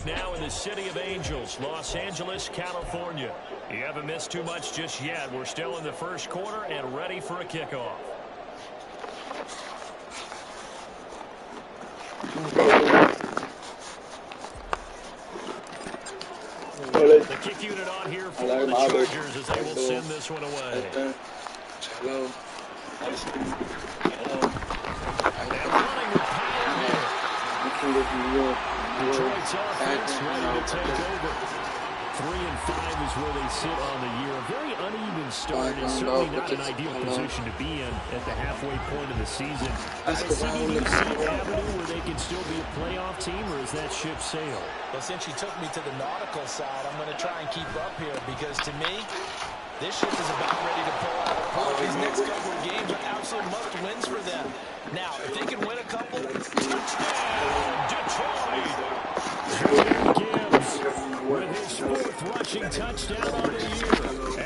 back now in the City of Angels, Los Angeles, California. You haven't missed too much just yet. We're still in the first quarter and ready for a kickoff. The kick unit on here for the Chargers as they will send this one away. And running with power here. Detroit's offense ready to take over. 3-5 is where they sit on the year. A very uneven start and certainly not an ideal position to be in at the halfway point of the season. Is it CBDC avenue where they can still be a playoff team, or is that ship sailed? Well, since you took me to the nautical side, I'm going to try and keep up here because to me, this ship is about ready to pull out. These next couple of games are absolute must-wins for them. Now, if they can win a couple, touchdown, Detroit! Gibbs with his 4th rushing touchdown on the year.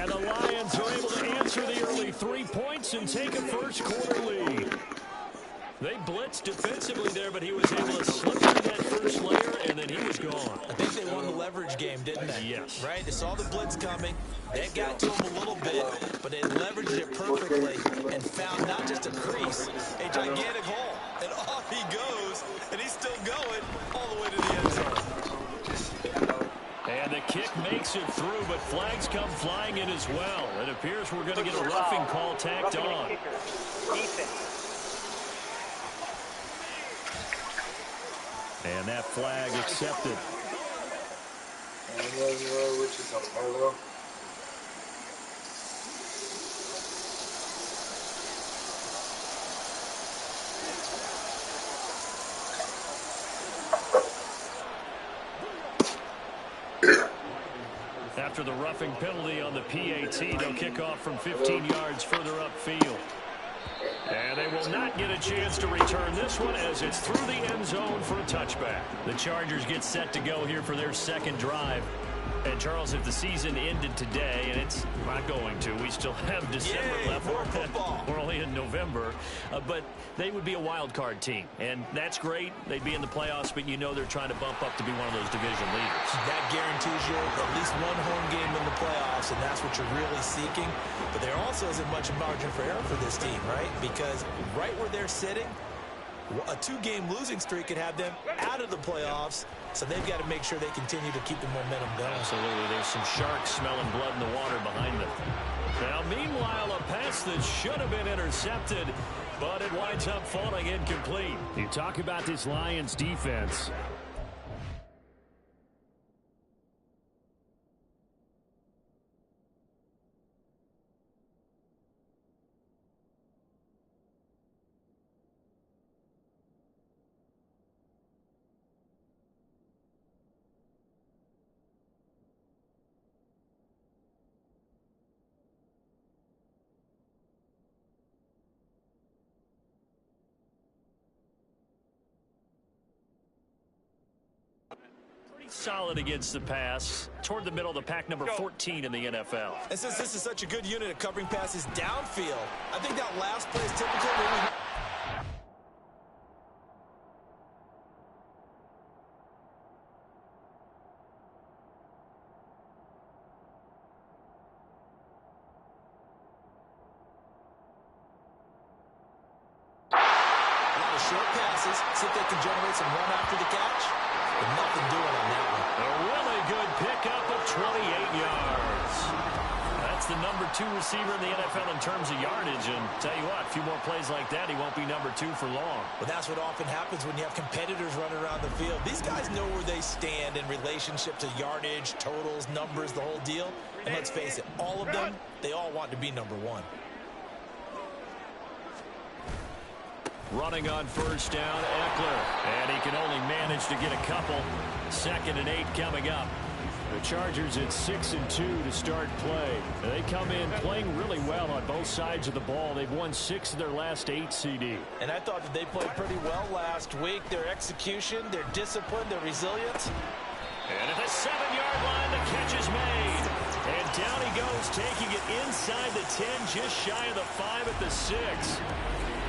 And the Lions are able to answer the early 3 points and take a first-quarter lead. They blitzed defensively there, but he was able to slip through that first layer, and then he was gone. I think they won the leverage game, didn't they? Yes. Right? They saw the blitz coming. They got to him a little bit, but they leveraged it perfectly and found not just a crease, a gigantic hole. And off he goes, and he's still going all the way to the end zone. And the kick makes it through, but flags come flying in as well. It appears we're going to get a roughing call tacked on. And that flag accepted. After the roughing penalty on the PAT, they'll kick off from 15 yards further upfield. And they will not get a chance to return this one as it's through the end zone for a touchback. The Chargers get set to go here for their second drive. And, Charles, if the season ended today, and it's not going to, we still have December left. We're only in November. But they would be a wild card team. And that's great. They'd be in the playoffs, but you know they're trying to bump up to be one of those division leaders. That guarantees you at least one home game in the playoffs, and that's what you're really seeking. But there also isn't much margin for error for this team, right? Because right where they're sitting, a 2-game losing streak could have them out of the playoffs. So they've got to make sure they continue to keep the momentum going. Absolutely. There's some sharks smelling blood in the water behind them. Now, meanwhile, a pass that should have been intercepted, but it winds up falling incomplete. You talk about this Lions defense. Solid against the pass. Toward the middle of the pack, number 14 in the NFL. And since this is such a good unit at covering passes downfield, I think that last play is typical. A lot of short passes. See if they can generate some run after the catch. But nothing doing on that one. A really good pickup of 28 yards. That's the number 2 receiver in the NFL in terms of yardage. And tell you what, a few more plays like that, he won't be number 2 for long. But that's what often happens when you have competitors running around the field. These guys know where they stand in relationship to yardage, totals, numbers, the whole deal. And let's face it, all of them, they all want to be number 1. Running on first down, Eckler. And he can only manage to get a couple. 2nd and 8 coming up. The Chargers at 6-2 to start play. They come in playing really well on both sides of the ball. They've won 6 of their last 8 CD. And I thought that they played pretty well last week. Their execution, their discipline, their resilience. And at the 7-yard line, the catch is made. And down he goes, taking it inside the 10, just shy of the 5 at the 6.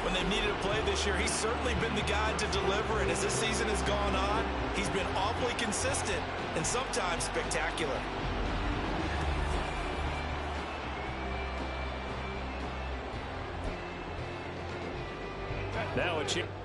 when they've needed a play this year. He's certainly been the guy to deliver, and as this season has gone on, he's been awfully consistent and sometimes spectacular. Now a chip.